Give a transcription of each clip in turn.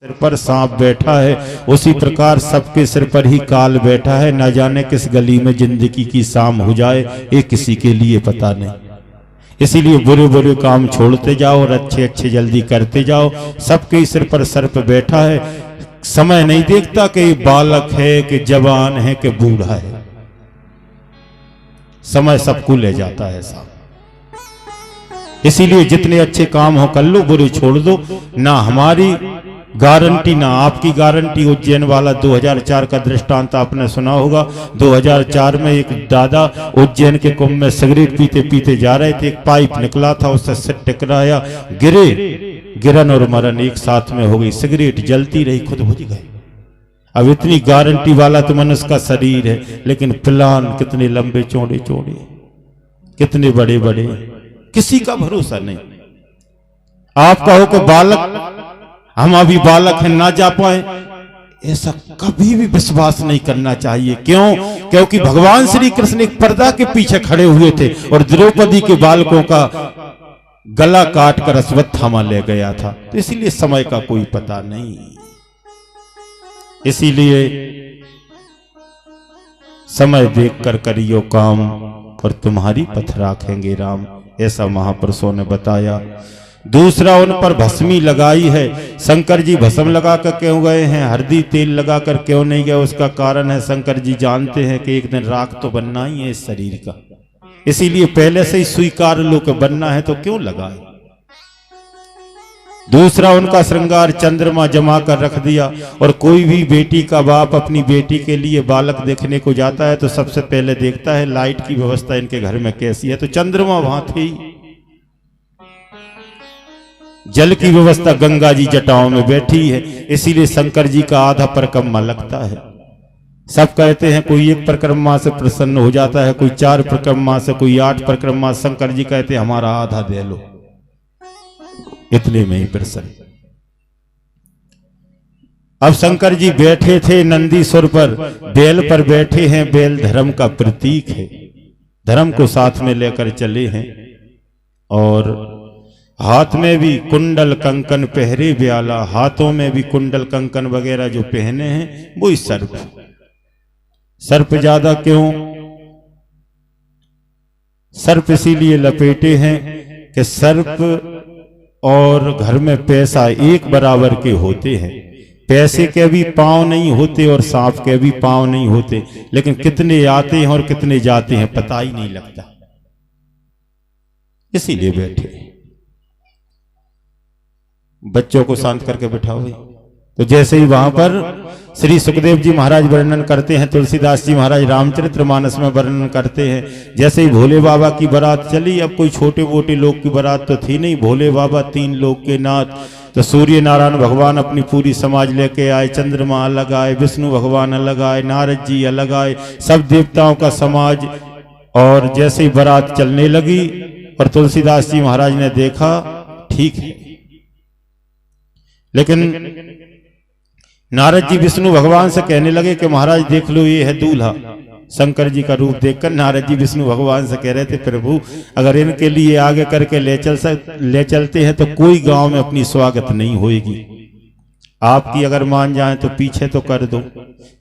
सिर पर सांप बैठा है, उसी प्रकार सबके सिर पर ही काल बैठा है। न जाने किस गली में जिंदगी की शाम हो जाए, ये किसी के लिए पता नहीं। इसीलिए बुरे बुरे काम छोड़ते जाओ और अच्छे अच्छे जल्दी करते जाओ। सबके सिर पर सर्प बैठा है। समय नहीं देखता कि ये बालक है कि जवान है कि बूढ़ा है, समय सबको ले जाता है साहब। इसीलिए जितने अच्छे काम हो कर लो, बुरे छोड़ दो। ना हमारी गारंटी ना आपकी गारंटी। उज्जैन वाला 2004 का दृष्टांत आपने सुना होगा। 2004 में एक दादा उज्जैन के कुंभ में सिगरेट पीते पीते जा रहे थे, एक पाइप निकला था, उससे सिर टकराया, गिरे। गिरन और मरण एक साथ में हो गई, सिगरेट जलती रही, खुद बुझ गए। अब इतनी गारंटी वाला तो मनुष्य का शरीर है, लेकिन प्लान कितने लंबे चौड़े चौड़े, कितने बड़े बड़े, किसी का भरोसा नहीं। आप कहो कि बालक, हम अभी बालक हैं, ना जा पाए, ऐसा कभी भी विश्वास नहीं करना चाहिए। क्यों? क्योंकि भगवान श्री कृष्ण एक पर्दा के पीछे खड़े हुए थे और द्रौपदी के बालकों का गला काट कर अश्वत्थामा ले गया था। तो इसीलिए समय का कोई पता नहीं। इसीलिए समय देख कर करियो काम और तुम्हारी पथ राखेंगे राम, ऐसा महापुरुषों ने बताया। दूसरा, उन पर भस्मी लगाई है। शंकर जी भस्म लगाकर क्यों गए हैं, हल्दी तेल लगाकर क्यों नहीं गए? उसका कारण है, शंकर जी जानते हैं कि एक दिन राख तो बनना ही है इस शरीर का। इसीलिए पहले से ही स्वीकार लो कि बनना है तो क्यों लगाए। दूसरा, उनका श्रृंगार चंद्रमा जमा कर रख दिया। और कोई भी बेटी का बाप अपनी बेटी के लिए बालक देखने को जाता है तो सबसे पहले देखता है लाइट की व्यवस्था इनके घर में कैसी है। तो चंद्रमा वहां थी। जल की व्यवस्था गंगा जी जटाओं में बैठी है। इसीलिए शंकर जी का आधा परिक्रमा लगता है। सब कहते हैं कोई 1 परिक्रमा से प्रसन्न हो जाता है, कोई 4 परिक्रमा से, कोई 8 परिक्रमा। शंकर जी कहते हैं हमारा आधा दे लो, इतने में ही प्रसन्न। अब शंकर जी बैठे थे नंदीश्वर पर, बेल पर बैठे हैं। बेल धर्म का प्रतीक है, धर्म को साथ में लेकर चले हैं। और हाथ में भी कुंडल कंकन पहरे ब्याला, हाथों में भी कुंडल कंकन वगैरह जो पहने हैं वो इस सर्प। सर्प ज्यादा क्यों? सर्प इसीलिए लपेटे हैं कि सर्प और घर में पैसा एक बराबर के होते हैं। पैसे के भी पांव नहीं होते और सांप के भी पांव नहीं होते, लेकिन कितने आते हैं और कितने जाते हैं पता ही नहीं लगता। इसीलिए बैठे। बच्चों को शांत करके बिठाओ। तो जैसे ही वहां पर श्री सुखदेव जी महाराज वर्णन करते हैं, तुलसीदास जी महाराज रामचरितमानस में वर्णन करते हैं, जैसे ही भोले बाबा की बारात चली। अब कोई छोटे मोटे लोग की बारात तो थी नहीं, भोले बाबा 3 लोग के नाथ। तो सूर्य नारायण भगवान अपनी पूरी समाज लेके आए, चंद्रमा अलग आए, विष्णु भगवान अलग आए, नारद जी अलग आए, सब देवताओं का समाज। और जैसे ही बारात चलने लगी और तुलसीदास जी महाराज ने देखा ठीक है, लेकिन नारद जी विष्णु भगवान से कहने लगे कि महाराज देख लो ये है दूल्हा। शंकर जी का रूप देखकर नारद जी विष्णु भगवान से कह रहे थे प्रभु अगर इनके लिए आगे करके ले चलते हैं तो कोई गांव में अपनी स्वागत नहीं होगी। आपकी अगर मान जाए तो पीछे तो कर दो।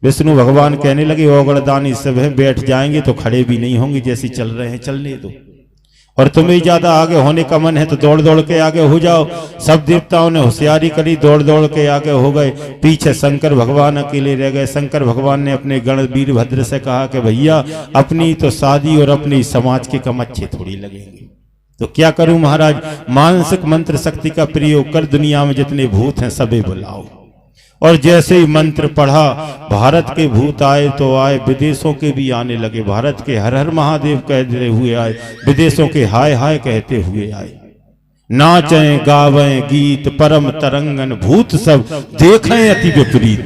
विष्णु भगवान कहने लगे ओगड़दानी सब है, बैठ जाएंगे तो खड़े भी नहीं होंगे, जैसे चल रहे हैं चलने दो। और तुम्हें ज्यादा आगे होने का मन है तो दौड़ दौड़ के आगे हो जाओ। सब देवताओं ने होशियारी करी, दौड़ दौड़ के आगे हो गए। पीछे शंकर भगवान अकेले रह गए। शंकर भगवान ने अपने गण वीरभद्र से कहा कि भैया अपनी तो शादी और अपनी समाज के कम अच्छे थोड़ी लगेंगे, तो क्या करूं महाराज, मानसिक मंत्र शक्ति का प्रयोग कर दुनिया में जितने भूत हैं सबे बुलाओ। और जैसे ही मंत्र पढ़ा भारत के भूत आए तो आए, विदेशों के भी आने लगे। भारत के हर हर महादेव कहते हुए आए, विदेशों के हाय हाय कहते हुए आए। नाचें गावें गीत परम तरंगन, भूत सब देखें अति विपरीत।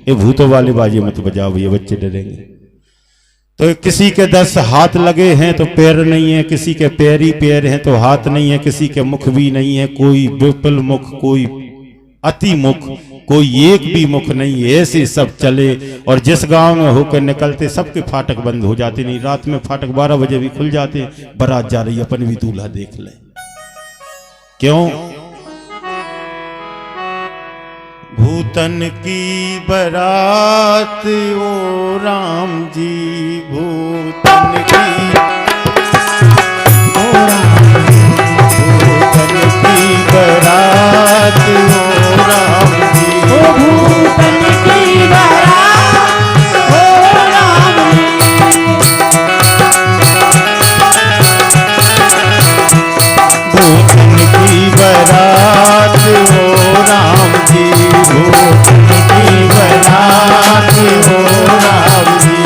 ये भूतों वाले बाजी मत बजाओ, ये बच्चे डरेंगे। तो किसी के 10 हाथ लगे हैं तो पैर नहीं है, किसी के पैर ही पैर हैं तो हाथ नहीं है, किसी के मुख भी नहीं है, कोई विपुल मुख, कोई अति मुख, कोई एक भी मुख नहीं। ऐसे सब चले और जिस गांव में होकर निकलते सबके फाटक बंद हो जाते। नहीं, रात में फाटक 12 बजे भी खुल जाते। बारात जा रही, अपन भी दूल्हा देख ले। क्यों? भूतन की बारात ओ राम जी, भूतन की ओ राम जी, भूतन की बारात ओ राम जी, भूतन की बारात ओ राम जी, भूतन की बारात ओ राम जी, भूतन की बारात ओ राम जी,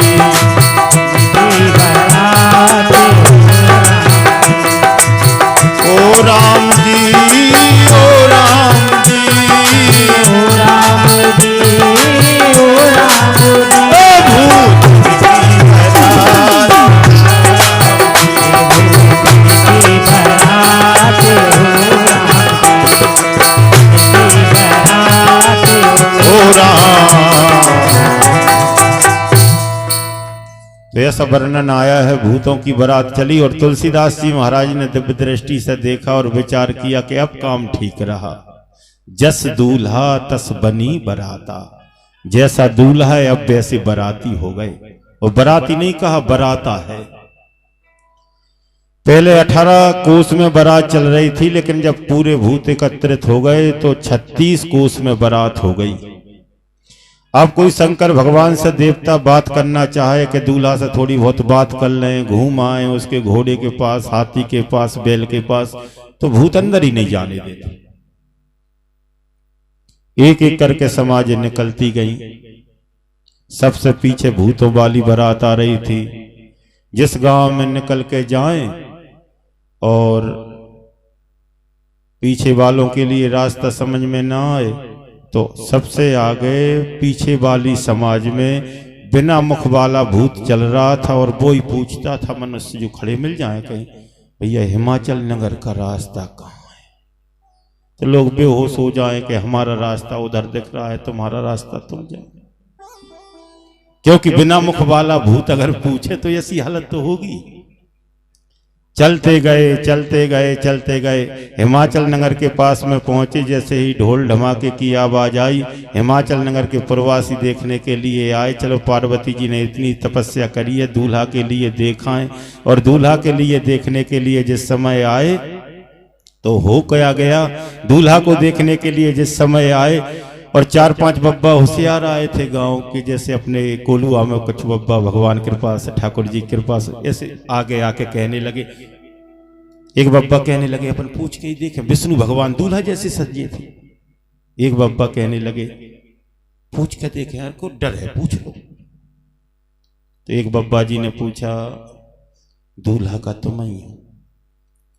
की बारात ओ राम जी, ओ राम जी, ओ राम जी, ओ राम जी, ओ भूतन की बारात की बारात ओ राम जी, की बारात ओ राम। तो ऐसा वर्णन आया है, भूतों की बारात चली और तुलसीदास जी महाराज ने दिव्य दृष्टि से देखा और विचार किया कि अब काम ठीक रहा। जस दूल्हा तस बनी बराता, जैसा दूल्हा है अब वैसे बराती हो गए। और बराती नहीं कहा, बराता है। पहले 18 कोस में बारात चल रही थी, लेकिन जब पूरे भूत एकत्रित हो गए तो 36 कोस में बारात हो गई। अब कोई शंकर भगवान से देवता बात करना चाहे कि दूल्हा से थोड़ी बहुत बात कर लें, घूम आए उसके घोड़े के पास, हाथी के पास, बैल के पास, तो भूत अंदर ही नहीं जाने देते। एक एक करके समाज निकलती गई। सबसे पीछे भूतों वाली बारात आ रही थी। जिस गांव में निकल के जाएं और पीछे वालों के लिए रास्ता समझ में ना आए तो सबसे आगे पीछे वाली समाज में बिना मुख वाला भूत चल रहा था और वो ही पूछता था मनुष्य जो खड़े मिल जाए कहीं, भैया हिमाचल नगर का रास्ता कहाँ है? तो लोग बेहोश हो जाएं कि हमारा रास्ता उधर दिख रहा है, तुम्हारा रास्ता तुम जाओ। क्योंकि बिना मुख वाला भूत अगर पूछे तो ऐसी हालत तो होगी। चलते गए चलते गए चलते गए, हिमाचल नगर के पास में पहुंचे। जैसे ही ढोल धमाके की आवाज आई, हिमाचल नगर के प्रवासी देखने के लिए आए। चलो पार्वती जी ने इतनी तपस्या करी है, दूल्हा के लिए देखाएं। और दूल्हा के लिए देखने के लिए जिस समय आए तो हो क्या गया, दूल्हा को देखने के लिए जिस समय आए और 4-5 बब्बा होशियार आए थे गांव के, जैसे अपने कोलुआ में कुछ बब्बा भगवान कृपा से, ठाकुर जी कृपा से, ऐसे आगे आके कहने लगे। एक बब्बा कहने लगे अपन पूछ के ही देखें, विष्णु भगवान दूल्हा जैसे सजे थे। एक बब्बा कहने लगे पूछ के देखें, यार को डर है पूछ लो। तो एक बब्बा जी ने पूछा, दूल्हा का तो मैं ही हूं।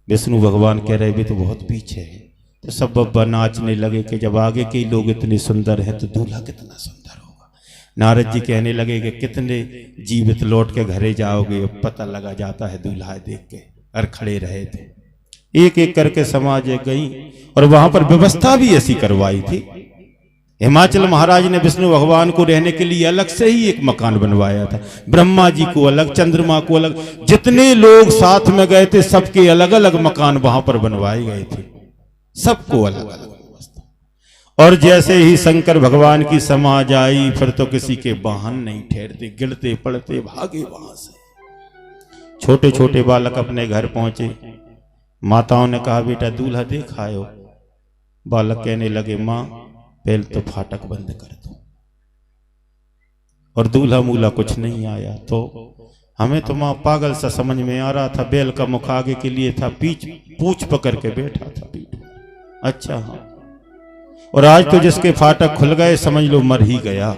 विष्णु भगवान कह रहे भी तो बहुत पीछे है। तो सब बब्बा नाचने लगे कि जब आगे के लोग इतने सुंदर हैं तो दूल्हा कितना सुंदर होगा। नारद जी कहने लगे कि कितने जीवित लौट के घरे जाओगे, पता लगा जाता है दूल्हा देख के। और खड़े रहे थे। एक एक करके समाज गई और वहां पर व्यवस्था भी ऐसी करवाई थी। हिमाचल महाराज ने विष्णु भगवान को रहने के लिए अलग से ही एक मकान बनवाया था। ब्रह्मा जी को अलग, चंद्रमा को अलग, जितने लोग साथ में गए थे सबके अलग अलग मकान वहां पर बनवाए गए थे, सबको अलग अलग व्यवस्था। और जैसे ही शंकर भगवान की समाज आई फिर तो किसी के वाहन नहीं ठहरते, गिरते पड़ते भागे वहां से। छोटे छोटे बालक अपने घर पहुंचे। माताओं ने कहा बेटा दूल्हा देख आयो। बालक कहने लगे मां पहले तो फाटक बंद कर दो। और दूल्हा मूला कुछ नहीं आया। तो हमें तो मां पागल सा समझ में आ रहा था। बैल का मुख आगे के लिए था, पूछ पकड़ के बैठा था पीठ। अच्छा हाँ। और आज तो जिसके फाटक खुल गए समझ लो मर ही गया।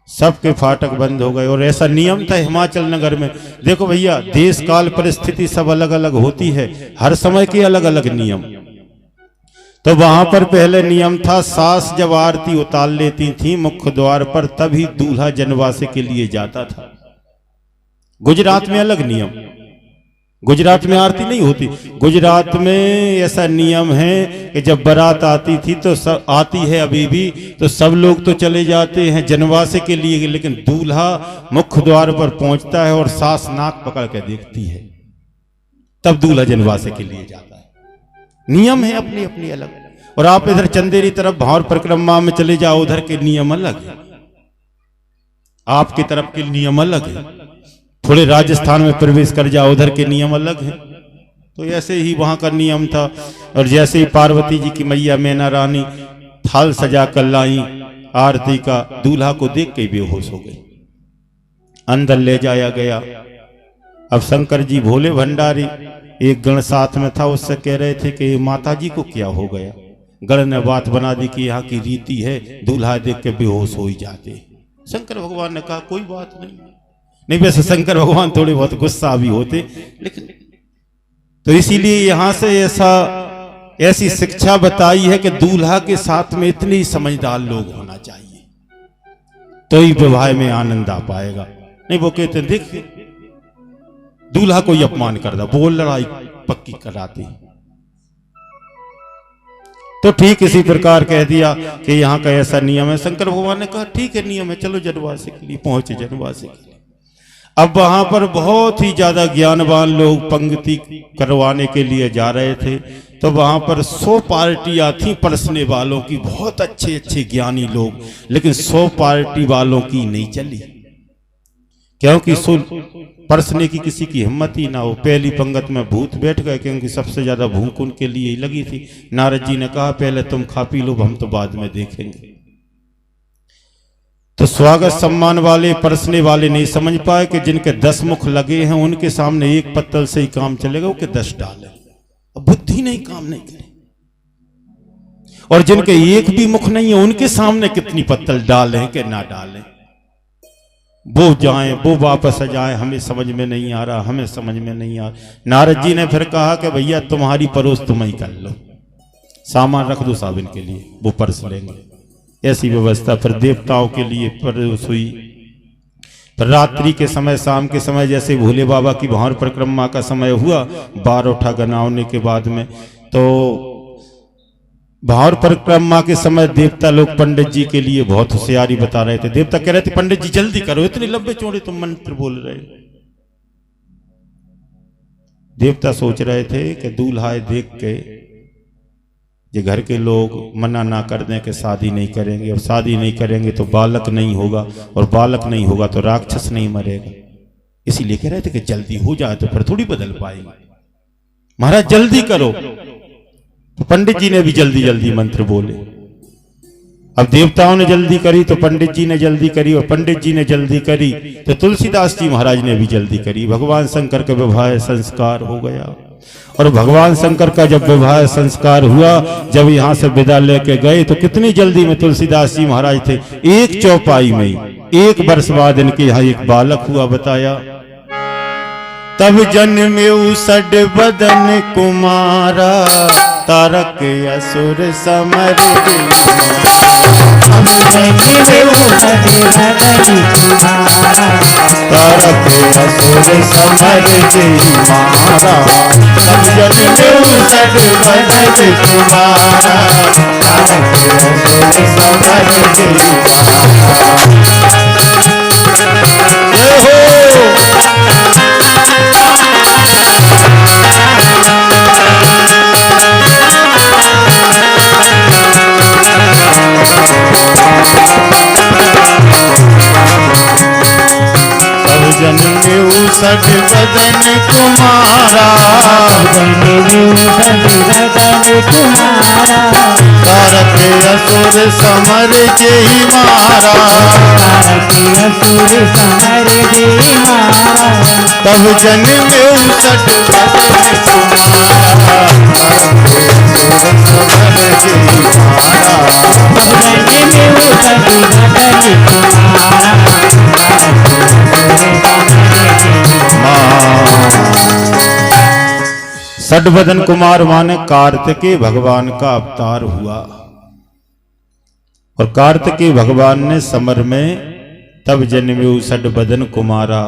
सबके फाटक बंद हो गए। और ऐसा नियम था हिमाचल नगर में। देखो भैया देश काल परिस्थिति सब अलग अलग होती है, हर समय के अलग अलग नियम। तो वहां पर पहले नियम था, सास जब आरती उतार लेती थी मुख्य द्वार पर तभी दूल्हा जनवासे के लिए जाता था। गुजरात में अलग नियम, गुजरात में आरती नहीं होती। गुजरात में ऐसा नियम है कि जब बारात आती थी तो सब आती है अभी भी, तो सब लोग तो चले जाते हैं जनवासे के लिए, लेकिन दूल्हा मुख्य द्वार पर पहुंचता है और सास नाक पकड़ के देखती है, तब दूल्हा जनवासे के लिए जाता है। नियम है अपनी अपनी अलग। और आप इधर चंदेरी तरफ भावर परिक्रमा में चले जाओ, उधर के नियम अलग है, आपकी तरफ के नियम अलग है। थोड़े राजस्थान में प्रवेश कर जाओ, उधर के नियम अलग हैं। तो ऐसे ही वहां का नियम था। और जैसे ही पार्वती जी की मैया मैना रानी थाल सजा कर लाई आरती का, दूल्हा को देख के बेहोश हो गई, अंदर ले जाया गया। अब शंकर जी भोले भंडारी, एक गण साथ में था, उससे कह रहे थे कि माता जी को क्या हो गया। गण ने बात बना दी कि यहाँ की रीति है, दूल्हा देख के बेहोश हो ही जाते। शंकर भगवान ने कहा कोई बात नहीं। वैसे शंकर भगवान थोड़े बहुत गुस्सा भी होते, लेकिन तो इसीलिए यहां से ऐसी शिक्षा बताई है कि दूल्हा के साथ में इतने ही समझदार लोग होना चाहिए, तो ही विवाह में आनंद आ पाएगा। नहीं वो कहते देख दूल्हा कोई अपमान करता, वो लड़ाई पक्की कराती। तो ठीक इसी प्रकार कह दिया कि यहाँ का ऐसा नियम है। शंकर भगवान ने कहा ठीक है नियम है, चलो जनवासी के लिए पहुंचे जनवासी के लिए। अब वहां पर बहुत ही ज्यादा ज्ञानवान लोग पंक्ति करवाने के लिए जा रहे थे। तो वहां पर 100 पार्टियां थी परसने वालों की, बहुत अच्छे अच्छे ज्ञानी लोग, लेकिन 100 पार्टी वालों की नहीं चली, क्योंकि परसने की किसी की हिम्मत ही ना हो। पहली पंगत में भूत बैठ गए, क्योंकि सबसे ज्यादा भूख उनके लिए ही लगी थी। नारद जी ने कहा पहले तुम खा पी लो, हम तो बाद में देखेंगे। तो स्वागत सम्मान वाले परसने वाले नहीं समझ पाए कि जिनके 10 मुख लगे हैं उनके सामने एक पत्तल से ही काम चलेगा, वो के 10 डाले। अब बुद्धि नहीं काम नहीं करे, और जिनके एक भी मुख नहीं है उनके सामने कितनी पत्तल डालें कि ना डालें। वो जाएं वो वापस आ जाएं, हमें समझ में नहीं आ रहा, हमें समझ में नहीं आ रहा। नारद जी ने फिर कहा कि भैया तुम्हारी परोस तुम ही कर लो, सामान रख दो साबिन के लिए, वो परस लेंगे। ऐसी व्यवस्था फिर देवताओं के लिए परोस हुई। फिर रात्रि के समय, शाम के समय, जैसे भोले बाबा की भावर परिक्रमा का समय हुआ, 12 उठा गनावने के बाद में, तो भावर परिक्रमा के समय देवता लोग पंडित जी के लिए बहुत होशियारी बता रहे थे। देवता कह रहे थे पंडित जी जल्दी करो, इतने लंबे चौड़े तुम मंत्र बोल रहे। देवता सोच रहे थे कि दूल्हा देख के ये घर के लोग मना ना कर दें कि शादी नहीं करेंगे, और शादी नहीं करेंगे तो बालक नहीं होगा, और बालक नहीं होगा तो राक्षस नहीं मरेगा। इसीलिए कह रहे थे कि जल्दी हो जाए तो फिर थोड़ी बदल पाएंगे, महाराज जल्दी करो। तो पंडित जी ने भी जल्दी जल्दी मंत्र बोले। अब देवताओं ने जल्दी करी तो पंडित जी ने जल्दी करी, और पंडित जी ने जल्दी करी तो तुलसीदास जी महाराज ने भी जल्दी करी। भगवान शंकर का विवाह संस्कार हो गया। और भगवान शंकर का जब विवाह संस्कार हुआ, जब यहाँ से विदा लेके गए, तो कितनी जल्दी में तुलसीदास जी महाराज थे, एक चौपाई में 1 वर्ष बाद इनके यहाँ एक बालक हुआ बताया। तब जन्मे उसड बदन कुमारा, तारक असुर समर तारक असुर समर जय मारा। तब जन्मे उसड बदन कुमारा, तारक असुर समर जय जन्मे उसड बदन कुमारा, तारक असुर समर जय मारा। तब जन्मे उसड बदन कुमारा, समर जय षडबदन कुमार माने कार्तिकेय भगवान का अवतार हुआ। और कार्तिकेय भगवान ने समर में तब जन्मे षडबदन कुमारा।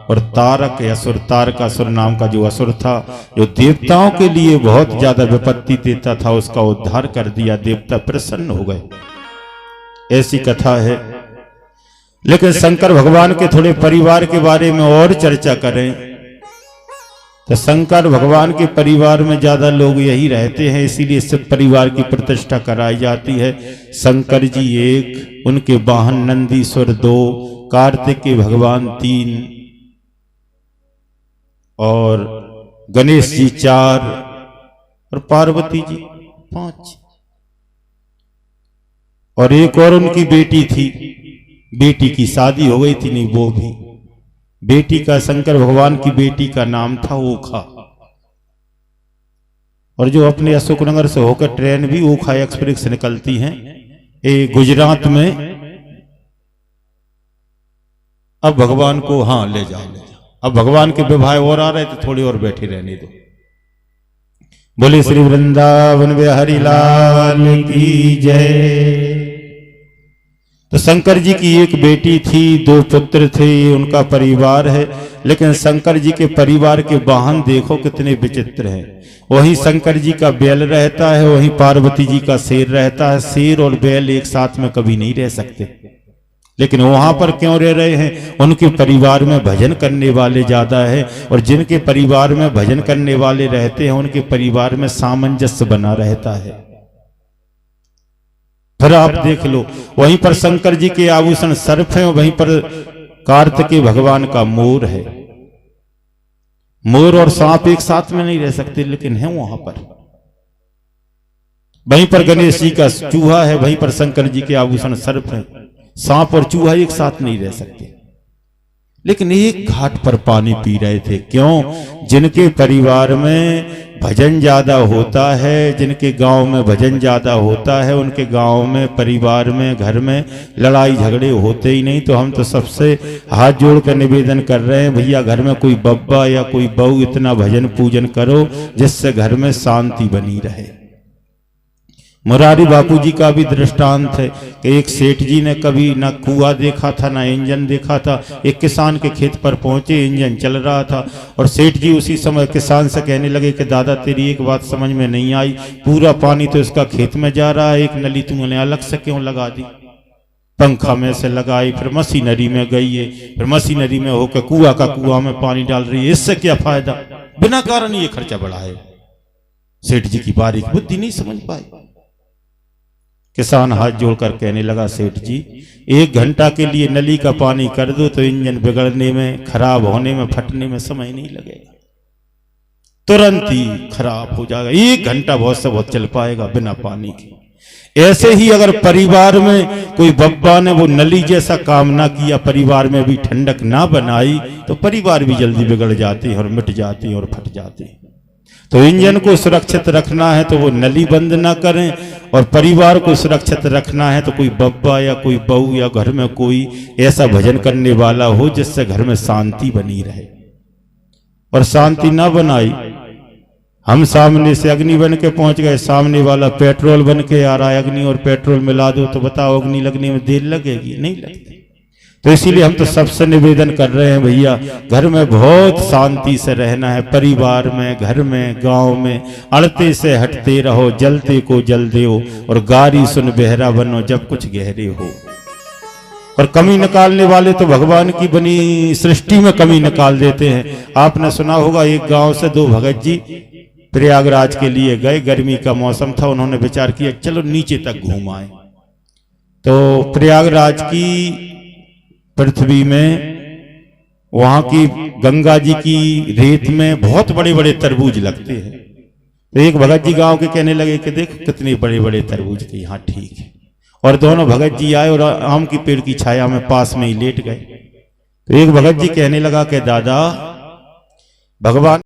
और तारक असुर, तारक असुर नाम का जो असुर था, जो देवताओं के लिए बहुत ज्यादा विपत्ति देता था, उसका उद्धार कर दिया। देवता प्रसन्न हो गए, ऐसी कथा है। लेकिन शंकर भगवान के थोड़े परिवार के बारे में और चर्चा करें तो शंकर भगवान के परिवार में ज्यादा लोग यही रहते हैं, इसीलिए सब परिवार की प्रतिष्ठा कराई जाती है। शंकर जी एक, उनके वाहन नंदीश्वर दो, कार्तिकेय भगवान तीन और गणेश जी चार और पार्वती जी पांच। और एक और उनकी बेटी थी, बेटी की शादी हो गई थी नहीं, वो भी बेटी का, शंकर भगवान की बेटी का नाम था ओखा। और जो अपने अशोकनगर से होकर ट्रेन भी ओखा एक्सप्रेस से निकलती हैं ये गुजरात में। अब भगवान को हाँ ले जाओ, अब भगवान के विवाह और आ रहे थे, थोड़ी और बैठे रहने दो। बोले श्री वृंदावन बिहारी लाल की जय। तो शंकर जी की एक बेटी थी, दो पुत्र थे, उनका परिवार है। लेकिन शंकर जी के परिवार के वाहन देखो कितने विचित्र हैं। वहीं शंकर जी का बैल रहता है, वहीं पार्वती जी का शेर रहता है। शेर और बैल एक साथ में कभी नहीं रह सकते। लेकिन वहां पर क्यों रह रहे हैं? उनके परिवार में भजन करने वाले ज्यादा है, और जिनके परिवार में भजन करने वाले रहते हैं उनके परिवार में सामंजस्य बना रहता है। फिर आप देख लो, वहीं पर शंकर जी के आभूषण सर्प हैं, वहीं पर कार्तिकेय भगवान का मोर है। मोर और सांप एक साथ में नहीं रह सकते, लेकिन है वहां पर। वहीं पर गणेश जी का चूहा है, वहीं पर शंकर जी के आभूषण सर्प है। सांप और चूहा एक साथ नहीं रह सकते। लेकिन एक घाट पर पानी पी रहे थे। क्यों? जिनके परिवार में भजन ज्यादा होता है, जिनके गांव में भजन ज्यादा होता है, उनके गांव में, परिवार में, घर में लड़ाई झगड़े होते ही नहीं। तो हम तो सबसे हाथ जोड़ कर निवेदन कर रहे हैं, भैया घर में कोई बब्बा या कोई बहू इतना भजन पूजन करो जिससे घर में शांति बनी रहे। मुरारी बापू जी का भी दृष्टांत है कि एक सेठ जी ने कभी ना कुआं देखा था ना इंजन देखा था। एक किसान के खेत पर पहुंचे, इंजन चल रहा था, और सेठ जी उसी समय किसान से कहने लगे कि दादा तेरी एक बात समझ में नहीं आई, पूरा पानी तो इसका खेत में जा रहा है, एक नली तुमने अलग से क्यों लगा दी? पंखा में से लगाई, फिर मशीनरी में गई है, फिर मशीनरी में होकर कुआं का कुआं में पानी डाल रही है, इससे क्या फायदा? बिना कारण ये खर्चा बढ़ा है। सेठ जी की बारीक बुद्धि नहीं समझ पाई। किसान हाथ जोड़कर कहने लगा, सेठ जी 1 घंटा के लिए नली का पानी कर दो तो इंजन बिगड़ने में, खराब होने में, फटने में समय नहीं लगेगा, तुरंत ही खराब हो जाएगा। 1 घंटा बहुत से बहुत चल पाएगा बिना पानी के। ऐसे ही अगर परिवार में कोई बब्बा ने वो नली जैसा काम ना किया, परिवार में भी ठंडक ना बनाई, तो परिवार भी जल्दी बिगड़ जाते हैं और मिट जाते हैं और फट जाते हैं। तो इंजन को सुरक्षित रखना है तो वो नली बंद ना करें, और परिवार को सुरक्षित रखना है तो कोई बब्बा या कोई बहू या घर में कोई ऐसा भजन करने वाला हो जिससे घर में शांति बनी रहे। और शांति ना बनाई, हम सामने से अग्नि बन के पहुंच गए, सामने वाला पेट्रोल बन के आ रहा है, अग्नि और पेट्रोल मिला दो तो बताओ अग्नि लगने में देर लगेगी? नहीं लगती। तो इसीलिए हम तो सबसे निवेदन कर रहे हैं, भैया घर में बहुत शांति से रहना है, परिवार में, घर में, गांव में अड़ते से हटते रहो, जलते को जल दो, और गारी सुन बहरा बनो जब कुछ गहरे हो। और कमी निकालने वाले तो भगवान की बनी सृष्टि में कमी निकाल देते हैं। आपने सुना होगा, एक गांव से 2 भगत जी प्रयागराज के लिए गए, गर्मी का मौसम था, उन्होंने विचार किया चलो नीचे तक घूम आए। तो प्रयागराज की पृथ्वी में, वहां की गंगा जी की रेत में बहुत बड़े बड़े तरबूज लगते हैं। तो एक भगत जी गांव के कहने लगे कि देख कितने बड़े बड़े तरबूज के यहाँ, ठीक है। और दोनों भगत जी आए और आम की पेड़ की छाया में पास में ही लेट गए। तो एक भगत जी कहने लगा कि दादा भगवान